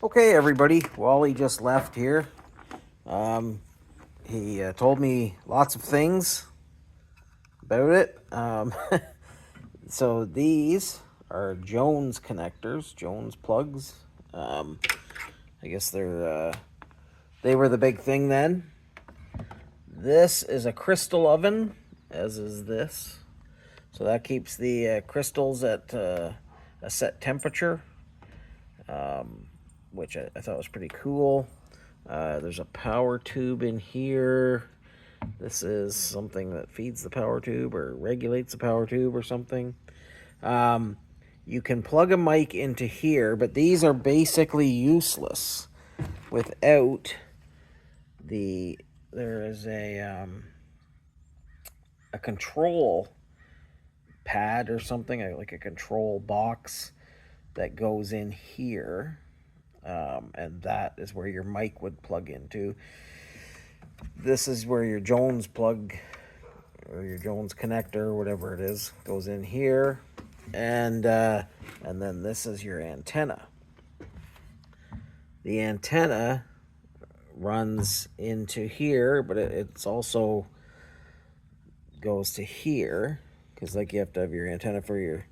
Okay, everybody. Wally just left here. He told me lots of things about it. So these are Jones connectors, Jones plugs. I guess they were the big thing then. This is a crystal oven, as is this. So that keeps the crystals at a set temperature, which I thought was pretty cool. There's a power tube in here. This is something that feeds the power tube or regulates the power tube or something. You can plug a mic into here, but these are basically useless without there is a control pad or something, like a control box that goes in here. And that is where your mic would plug into. This is where your Jones plug or your Jones connector, whatever it is, goes in here. And then this is your antenna. The antenna runs into here, but it's also goes to here, because like you have to have your antenna for your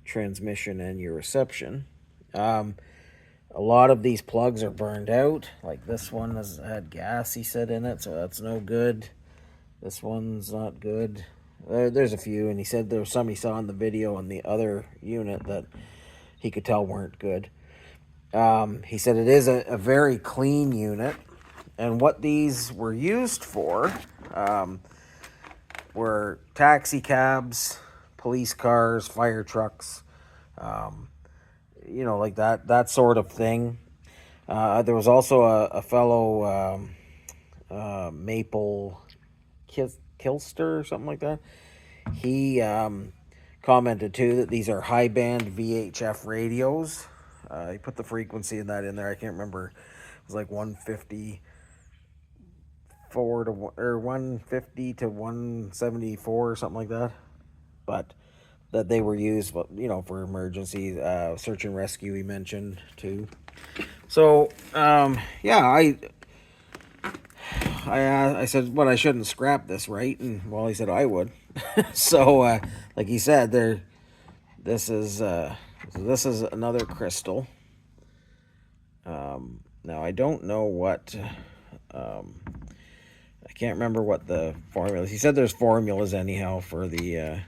transmission and your reception. A lot of these plugs are burned out. Like this one had gas, he said, in it, so that's no good. This one's not good. There's a few, and he said there was some he saw in the video on the other unit that he could tell weren't good. He said it is a very clean unit, and what these were used for were taxi cabs, police cars, fire trucks, like that sort of thing. There was also a fellow Maple Kilster or something like that. He commented too that these are high band VHF radios. He put the frequency in there. I can't remember. It was like 154 to 150 to 174 or something like that. But that they were used, for emergency search and rescue. He mentioned too. So I said, "Well, I shouldn't scrap this, right?" And he said I would. So like he said, this is another crystal. Now I don't know what. I can't remember what the formula is. He said there's formulas anyhow for the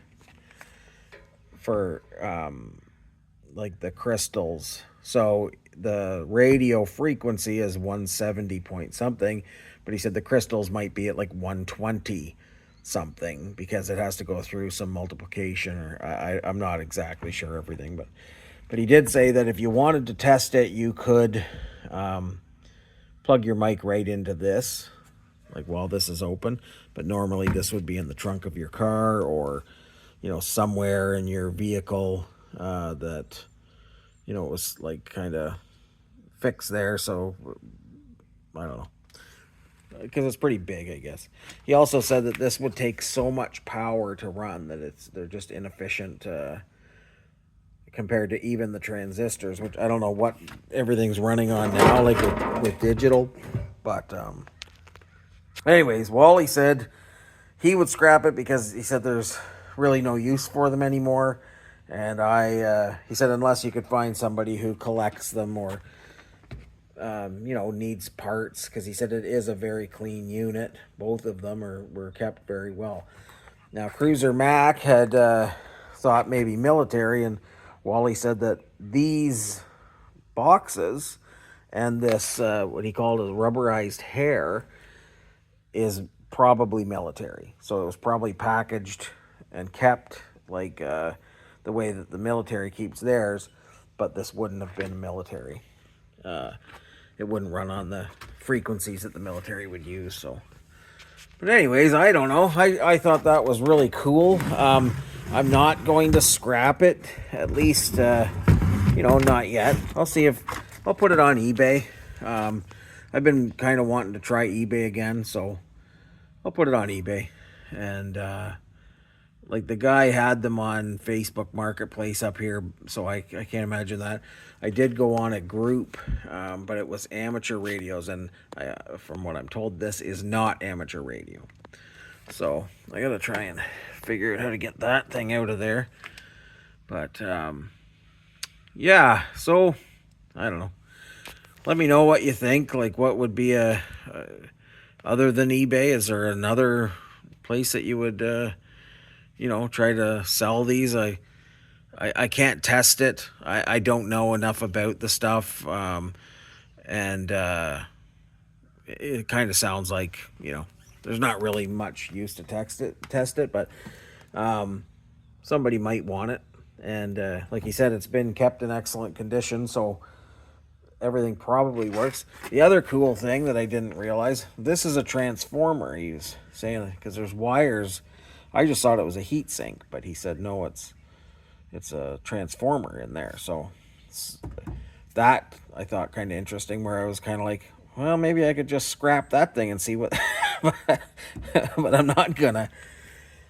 like the crystals. So the radio frequency is 170 point something, but he said the crystals might be at like 120 something because it has to go through some multiplication, or I'm not exactly sure everything, but he did say that if you wanted to test it, you could plug your mic right into this, like while this is open, but normally this would be in the trunk of your car or somewhere in your vehicle that it was like kind of fixed there. So I don't know, because it's pretty big, I guess. He also said that this would take so much power to run that they're just inefficient compared to even the transistors, which I don't know what everything's running on now, like with digital. But anyways, Wally said he would scrap it because he said there's really no use for them anymore. And he said unless you could find somebody who collects them or needs parts, because he said it is a very clean unit. Both of them were kept very well. Now Cruiser Mac had thought maybe military, and Wally said that these boxes and this what he called as rubberized hair is probably military. So it was probably packaged and kept like the way that the military keeps theirs, but this wouldn't have been military. It wouldn't run on the frequencies that the military would use. So, but anyways, I don't know. I thought that was really cool. I'm not going to scrap it, at least not yet. I'll see if I'll put it on eBay. I've been kind of wanting to try eBay again, so I'll put it on eBay and like the guy had them on Facebook Marketplace up here, so I can't imagine that. I did go on a group, but it was amateur radios, and from what I'm told, this is not amateur radio. So I gotta try and figure out how to get that thing out of there. But yeah, so I don't know. Let me know what you think. Like, what would be a other than eBay? Is there another place that you would try to sell these? I can't test it. I don't know enough about the stuff, and it kind of sounds like there's not really much use to test it, but somebody might want it. And like you said, it's been kept in excellent condition, so everything probably works. The other cool thing that I didn't realize, this is a transformer. He was saying, because there's wires. I just thought it was a heat sink, but he said no, it's a transformer in there. So that I thought kind of interesting, where I was kind of like, well, maybe I could just scrap that thing and see what but I'm not gonna.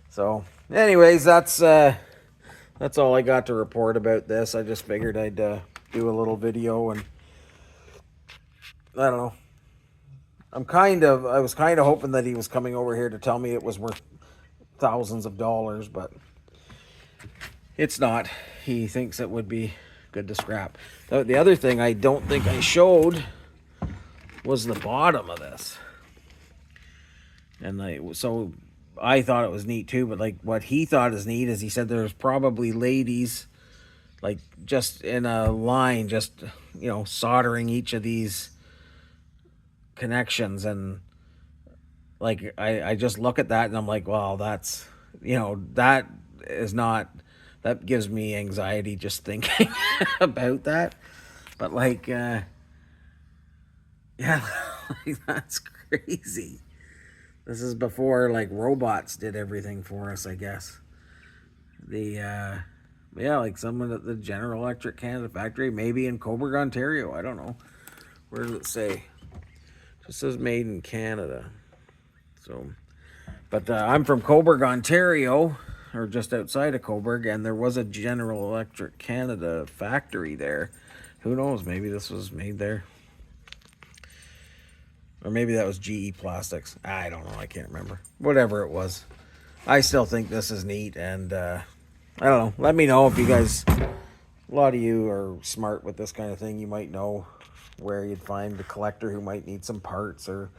So anyways, that's all I got to report about this. I just figured I'd do a little video, and I don't know. I was kind of hoping that he was coming over here to tell me it was worth thousands of dollars, but it's not. He thinks it would be good to scrap. The other thing I don't think I showed was the bottom of this. And so I thought it was neat too, but like what he thought is neat is he said there's probably ladies like just in a line, just soldering each of these connections, and like I just look at that and I'm like, well, that's that is not, that gives me anxiety just thinking about that. But like yeah, like, that's crazy. This is before like robots did everything for us, I guess. The yeah, like someone at the General Electric Canada factory, maybe in Coburg, Ontario. I don't know. Where does it say? It just says made in Canada. So, but I'm from Coburg, Ontario, or just outside of Coburg, and there was a General Electric Canada factory there. Who knows? Maybe this was made there. Or maybe that was GE Plastics. I don't know. I can't remember. Whatever it was. I still think this is neat, and I don't know. Let me know if you guys, a lot of you are smart with this kind of thing. You might know where you'd find a collector who might need some parts or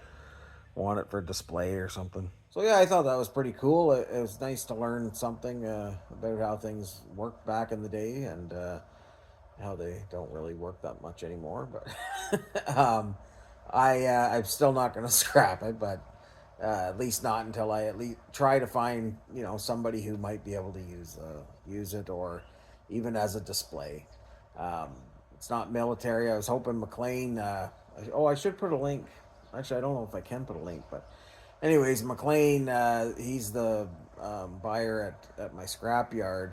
want it for display or something. So yeah, I thought that was pretty cool. It was nice to learn something about how things worked back in the day, and how they don't really work that much anymore. But I'm still not going to scrap it, but at least not until I at least try to find somebody who might be able to use it, or even as a display. It's not military. I was hoping McLean. I should put a link. Actually, I don't know if I can put a link, but anyways, McLean. He's the buyer at my scrapyard.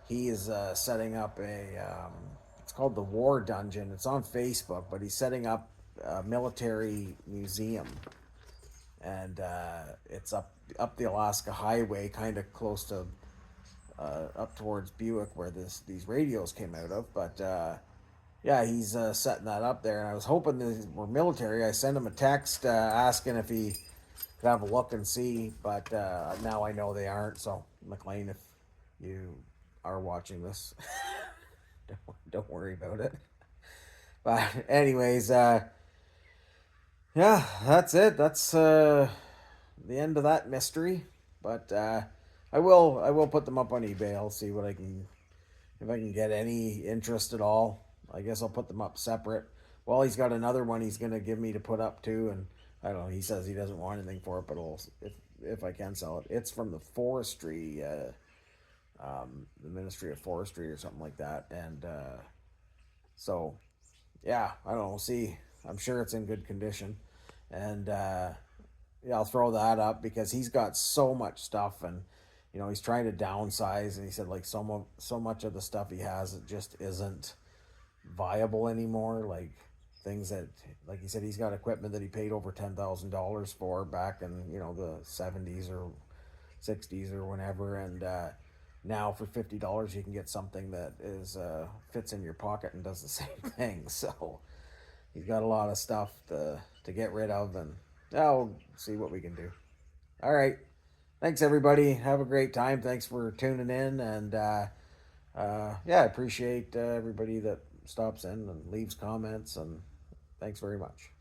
He is setting up it's called the War Dungeon. It's on Facebook, but he's setting up a military museum, and it's up the Alaska Highway, kind of close to up towards Buick, where these radios came out of. But yeah, he's setting that up there, and I was hoping they were military. I sent him a text asking if he could have a look and see, but now I know they aren't. So McLean, if you are watching this, don't worry about it. But anyways, yeah, that's it. That's the end of that mystery. But I will put them up on eBay. I'll see what if I can get any interest at all. I guess I'll put them up separate. Well, he's got another one he's gonna give me to put up too, and I don't know. He says he doesn't want anything for it, but if I can sell it, it's from the forestry, the Ministry of Forestry or something like that, and so yeah, I don't know. We'll see. I'm sure it's in good condition, and yeah, I'll throw that up because he's got so much stuff, and he's trying to downsize, and he said like so much of the stuff he has, it just isn't viable anymore. Like things that, like he said, he's got equipment that he paid over $10,000 for back in the 70s or 60s or whenever, and now for $50 you can get something that is fits in your pocket and does the same thing. So he's got a lot of stuff to get rid of, and I'll see what we can do. All right. Thanks, everybody. Have a great time. Thanks for tuning in. And yeah, I appreciate everybody that stops in and leaves comments. And thanks very much.